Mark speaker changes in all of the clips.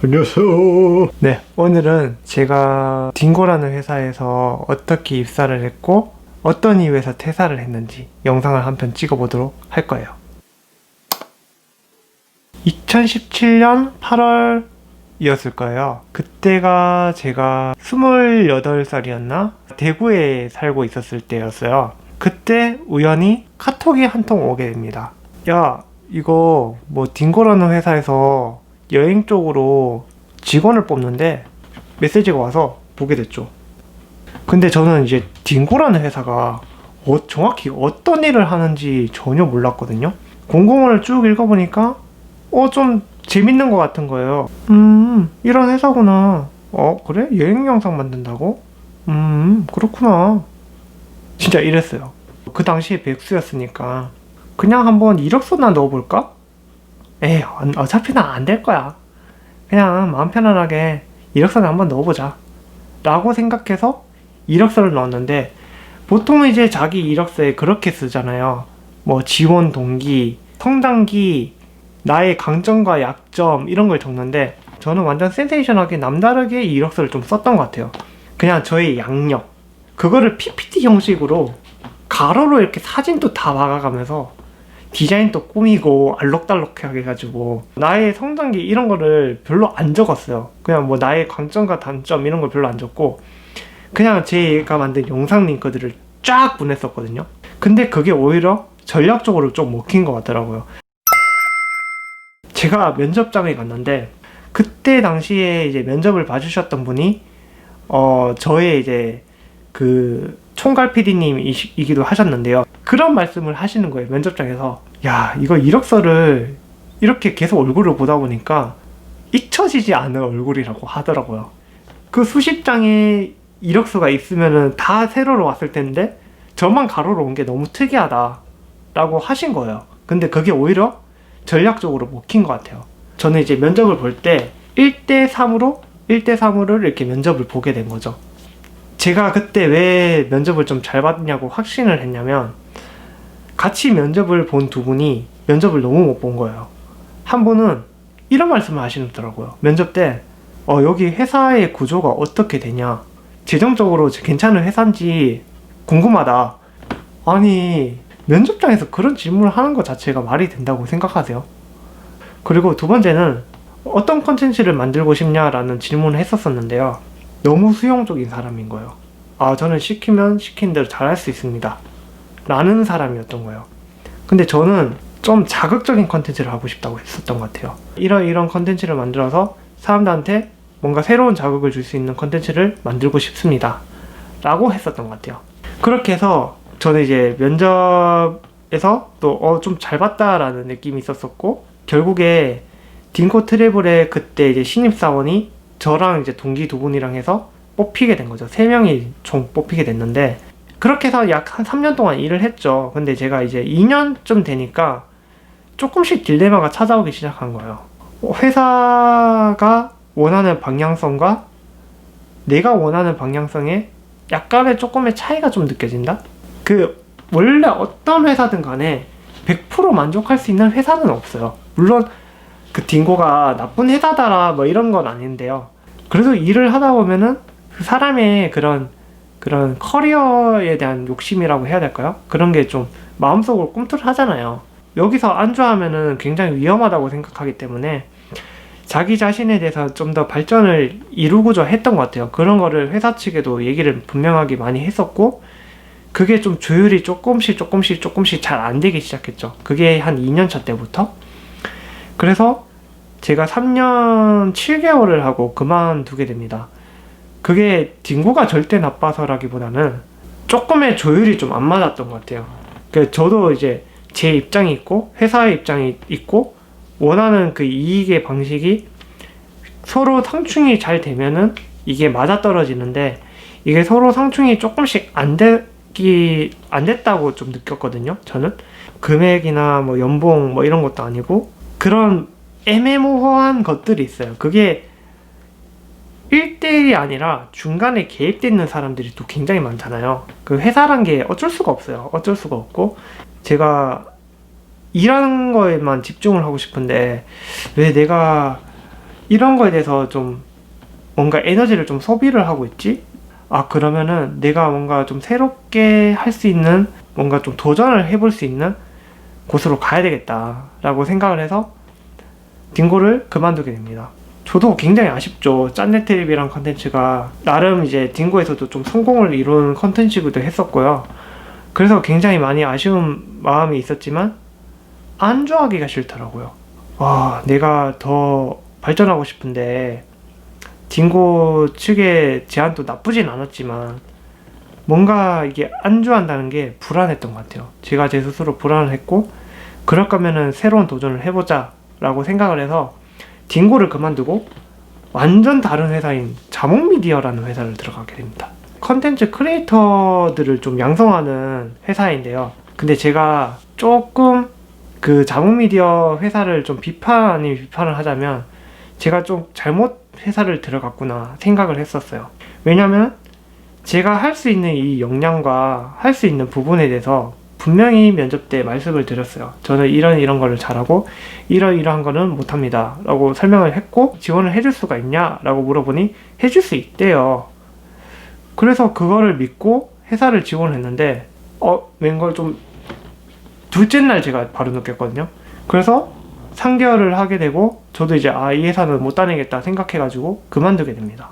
Speaker 1: 안녕하세요. 네, 오늘은 제가 딩고라는 회사에서 어떻게 입사를 했고 어떤 이유에서 퇴사를 했는지 영상을 한 편 찍어보도록 할 거예요. 2017년 8월이었을 거예요. 그때가 제가 28살이었나? 대구에 살고 있었을 때였어요. 그때 우연히 카톡이 한 통 오게 됩니다. 야, 이거 뭐 딩고라는 회사에서 여행 쪽으로 직원을 뽑는데 메시지가 와서 보게 됐죠. 근데 저는 이제 딩고라는 회사가 정확히 어떤 일을 하는지 전혀 몰랐거든요. 공고문을 쭉 읽어보니까 좀 재밌는 것 같은 거예요. 이런 회사구나. 그래? 여행 영상 만든다고? 그렇구나. 진짜 이랬어요. 그 당시에 백수였으니까 그냥 한번 이력서나 넣어볼까? 에이, 어차피 난 안 될 거야. 그냥 마음 편안하게 이력서를 한번 넣어보자. 라고 생각해서 이력서를 넣었는데, 보통은 이제 자기 이력서에 그렇게 쓰잖아요. 뭐, 지원 동기, 성장기, 나의 강점과 약점, 이런 걸 적는데, 저는 완전 센세이션하게 남다르게 이 이력서를 좀 썼던 것 같아요. 그냥 저의 양력. 그거를 PPT 형식으로 가로로 이렇게 사진도 다 박아가면서 디자인도 꾸미고 알록달록하게 해가지고 나의 성장기 이런 거를 별로 안 적었어요. 그냥 뭐 나의 강점과 단점 이런 걸 별로 안 적고 그냥 제가 만든 영상 링크들을 쫙 보냈었거든요. 근데 그게 오히려 전략적으로 좀 먹힌 것 같더라고요. 제가 면접장에 갔는데 그때 당시에 이제 면접을 봐주셨던 분이 저의 이제 그 총괄 PD님이기도 하셨는데요. 그런 말씀을 하시는 거예요. 면접장에서. 야, 이거 이력서를 이렇게 계속 얼굴을 보다 보니까 잊혀지지 않을 얼굴이라고 하더라고요. 그 수십 장의 이력서가 있으면은 다 세로로 왔을 텐데 저만 가로로 온 게 너무 특이하다 라고 하신 거예요. 근데 그게 오히려 전략적으로 먹힌 것 같아요. 저는 이제 면접을 볼 때 1대3으로 이렇게 면접을 보게 된 거죠. 제가 그때 왜 면접을 좀 잘 봤냐고 확신을 했냐면 같이 면접을 본 두 분이 면접을 너무 못 본 거예요. 한 분은 이런 말씀을 하시더라고요. 면접 때 여기 회사의 구조가 어떻게 되냐, 재정적으로 괜찮은 회사인지 궁금하다. 아니, 면접장에서 그런 질문을 하는 것 자체가 말이 된다고 생각하세요? 그리고 두 번째는 어떤 컨텐츠를 만들고 싶냐라는 질문을 했었었는데요. 너무 수용적인 사람인 거예요. 저는 시키면 시킨 대로 잘할 수 있습니다. 라는 사람이었던 거예요. 근데 저는 좀 자극적인 컨텐츠를 하고 싶다고 했었던 것 같아요. 이런 컨텐츠를 만들어서 사람들한테 뭔가 새로운 자극을 줄 수 있는 컨텐츠를 만들고 싶습니다. 라고 했었던 것 같아요. 그렇게 해서 저는 이제 면접에서 또 좀 잘 봤다라는 느낌이 있었었고, 결국에 딩고 트래블의 그때 이제 신입사원이 저랑 이제 동기 두 분이랑 해서 뽑히게 된 거죠. 3명이 총 뽑히게 됐는데, 그렇게 해서 약 한 3년 동안 일을 했죠. 근데 제가 이제 2년쯤 되니까 조금씩 딜레마가 찾아오기 시작한 거예요. 회사가 원하는 방향성과 내가 원하는 방향성에 약간의 조금의 차이가 좀 느껴진다? 원래 어떤 회사든 간에 100% 만족할 수 있는 회사는 없어요. 물론 그 딩고가 나쁜 회사다라 뭐 이런 건 아닌데요. 그래도 일을 하다 보면은 그 사람의 그런 커리어에 대한 욕심이라고 해야 될까요? 그런 게 좀 마음속으로 꿈틀하잖아요. 여기서 안주하면은 굉장히 위험하다고 생각하기 때문에 자기 자신에 대해서 좀 더 발전을 이루고자 했던 것 같아요. 그런 거를 회사 측에도 얘기를 분명하게 많이 했었고, 그게 좀 조율이 조금씩 잘 안 되기 시작했죠. 그게 한 2년차 때부터. 그래서 제가 3년 7개월을 하고 그만두게 됩니다. 그게 딩고가 절대 나빠서라기보다는 조금의 조율이 좀 안 맞았던 것 같아요. 저도 이제 제 입장이 있고 회사의 입장이 있고 원하는 그 이익의 방식이 서로 상충이 잘 되면은 이게 맞아떨어지는데, 이게 서로 상충이 조금씩 안 됐다고 좀 느꼈거든요. 저는 금액이나 뭐 연봉 뭐 이런 것도 아니고 그런 애매모호한 것들이 있어요. 그게 1대1이 아니라 중간에 개입되어 있는 사람들이 또 굉장히 많잖아요. 그 회사란 게 어쩔 수가 없어요. 어쩔 수가 없고, 제가 일하는 거에만 집중을 하고 싶은데 왜 내가 이런 거에 대해서 좀 뭔가 에너지를 좀 소비를 하고 있지? 아, 그러면은 내가 뭔가 좀 새롭게 할 수 있는, 뭔가 좀 도전을 해볼 수 있는 곳으로 가야 되겠다라고 생각을 해서 딩고를 그만두게 됩니다. 저도 굉장히 아쉽죠. 짠내트립이란 컨텐츠가 나름 이제 딩고에서도 좀 성공을 이룬 컨텐츠기도 했었고요. 그래서 굉장히 많이 아쉬운 마음이 있었지만 안주하기가 싫더라고요. 와, 내가 더 발전하고 싶은데 딩고 측의 제안도 나쁘진 않았지만 뭔가 이게 안주한다는 게 불안했던 것 같아요. 제가 제 스스로 불안을 했고, 그럴 거면은 새로운 도전을 해보자 라고 생각을 해서 딩고를 그만두고 완전 다른 회사인 자몽미디어라는 회사를 들어가게 됩니다. 컨텐츠 크리에이터들을 좀 양성하는 회사인데요. 근데 제가 조금 그 자몽미디어 회사를 좀 비판을 하자면 제가 좀 잘못 회사를 들어갔구나 생각을 했었어요. 왜냐면 제가 할 수 있는 이 역량과 할 수 있는 부분에 대해서 분명히 면접 때 말씀을 드렸어요. 저는 이런 거를 잘하고 이러한 거는 못합니다 라고 설명을 했고, 지원을 해줄 수가 있냐 라고 물어보니 해줄 수 있대요. 그래서 그거를 믿고 회사를 지원했는데 웬걸 좀 둘째 날 제가 바로 느꼈거든요. 그래서 3개월을 하게 되고 저도 이제 이 회사는 못 다니겠다 생각해가지고 그만두게 됩니다.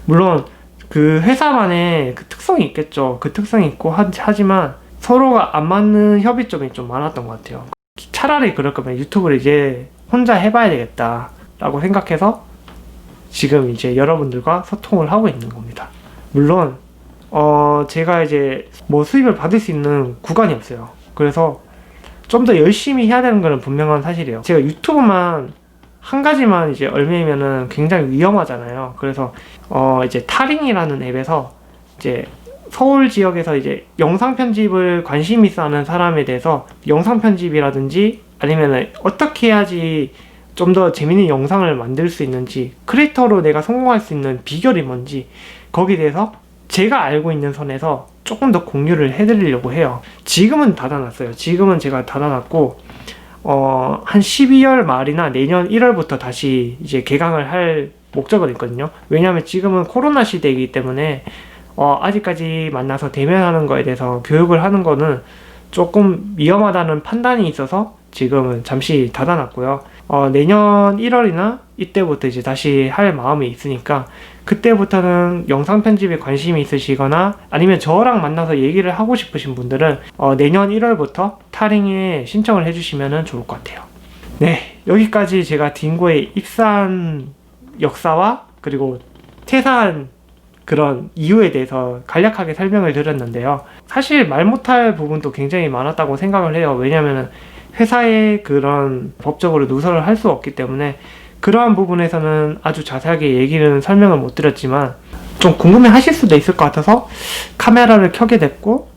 Speaker 1: 물론 그 회사만의 그 특성이 있겠죠. 그 특성이 있고 하지만 서로가 안 맞는 협의점이 좀 많았던 것 같아요. 차라리 그럴 거면 유튜브를 이제 혼자 해봐야 되겠다 라고 생각해서 지금 이제 여러분들과 소통을 하고 있는 겁니다. 물론 제가 이제 뭐 수입을 받을 수 있는 구간이 없어요. 그래서 좀 더 열심히 해야 되는 거는 분명한 사실이에요. 제가 유튜브만 한 가지만 이제 얼매면은 굉장히 위험하잖아요. 그래서 이제 타링이라는 앱에서 이제 서울 지역에서 이제 영상 편집을 관심 있어 하는 사람에 대해서 영상 편집이라든지 아니면은 어떻게 해야지 좀 더 재밌는 영상을 만들 수 있는지, 크리에이터로 내가 성공할 수 있는 비결이 뭔지, 거기에 대해서 제가 알고 있는 선에서 조금 더 공유를 해드리려고 해요. 지금은 닫아놨어요. 지금은 제가 닫아놨고 한 12월 말이나 내년 1월부터 다시 이제 개강을 할 목적은 있거든요. 왜냐하면 지금은 코로나 시대이기 때문에 아직까지 만나서 대면하는 거에 대해서 교육을 하는 거는 조금 위험하다는 판단이 있어서 지금은 잠시 닫아놨고요. 내년 1월이나 이때부터 이제 다시 할 마음이 있으니까 그때부터는 영상 편집에 관심이 있으시거나 아니면 저랑 만나서 얘기를 하고 싶으신 분들은 내년 1월부터 타링에 신청을 해주시면 좋을 것 같아요. 네, 여기까지 제가 딩고에 입사한 역사와 그리고 퇴사한 그런 이유에 대해서 간략하게 설명을 드렸는데요. 사실 말 못할 부분도 굉장히 많았다고 생각을 해요. 왜냐면은 회사에 그런 법적으로 누설을 할 수 없기 때문에 그러한 부분에서는 아주 자세하게 설명을 못 드렸지만 좀 궁금해 하실 수도 있을 것 같아서 카메라를 켜게 됐고,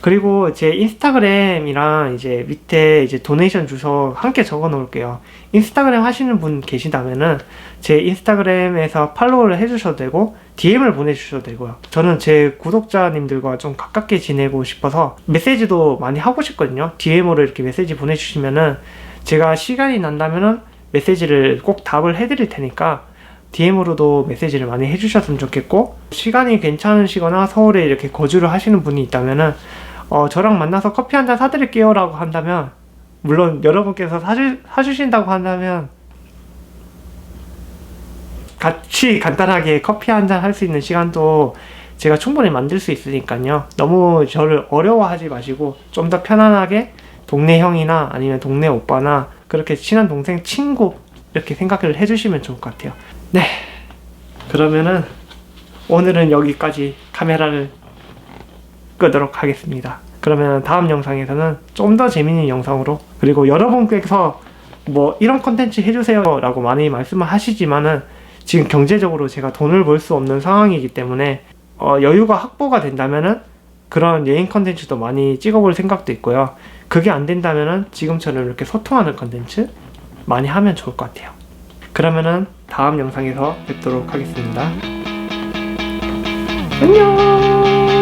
Speaker 1: 그리고 제 인스타그램이랑 이제 밑에 이제 도네이션 주소 함께 적어 놓을게요. 인스타그램 하시는 분 계시다면은 제 인스타그램에서 팔로우를 해주셔도 되고 DM을 보내주셔도 되고요. 저는 제 구독자님들과 좀 가깝게 지내고 싶어서 메시지도 많이 하고 싶거든요. DM으로 이렇게 메시지 보내주시면은 제가 시간이 난다면은 메시지를 꼭 답을 해드릴 테니까 DM으로도 메시지를 많이 해주셨으면 좋겠고, 시간이 괜찮으시거나 서울에 이렇게 거주를 하시는 분이 있다면은 저랑 만나서 커피 한잔 사드릴게요 라고 한다면, 물론 여러분께서 사주신다고 한다면 같이 간단하게 커피 한잔 할 수 있는 시간도 제가 충분히 만들 수 있으니까요. 너무 저를 어려워하지 마시고 좀 더 편안하게 동네 형이나 아니면 동네 오빠나 그렇게 친한 동생, 친구 이렇게 생각을 해주시면 좋을 것 같아요. 네, 그러면은 오늘은 여기까지 카메라를 끄도록 하겠습니다. 그러면 다음 영상에서는 좀 더 재밌는 영상으로, 그리고 여러분께서 뭐 이런 컨텐츠 해주세요 라고 많이 말씀을 하시지만은 지금 경제적으로 제가 돈을 벌 수 없는 상황이기 때문에 여유가 확보가 된다면은 그런 여행 컨텐츠도 많이 찍어볼 생각도 있고요. 그게 안 된다면은 지금처럼 이렇게 소통하는 컨텐츠 많이 하면 좋을 것 같아요. 그러면은 다음 영상에서 뵙도록 하겠습니다. 안녕.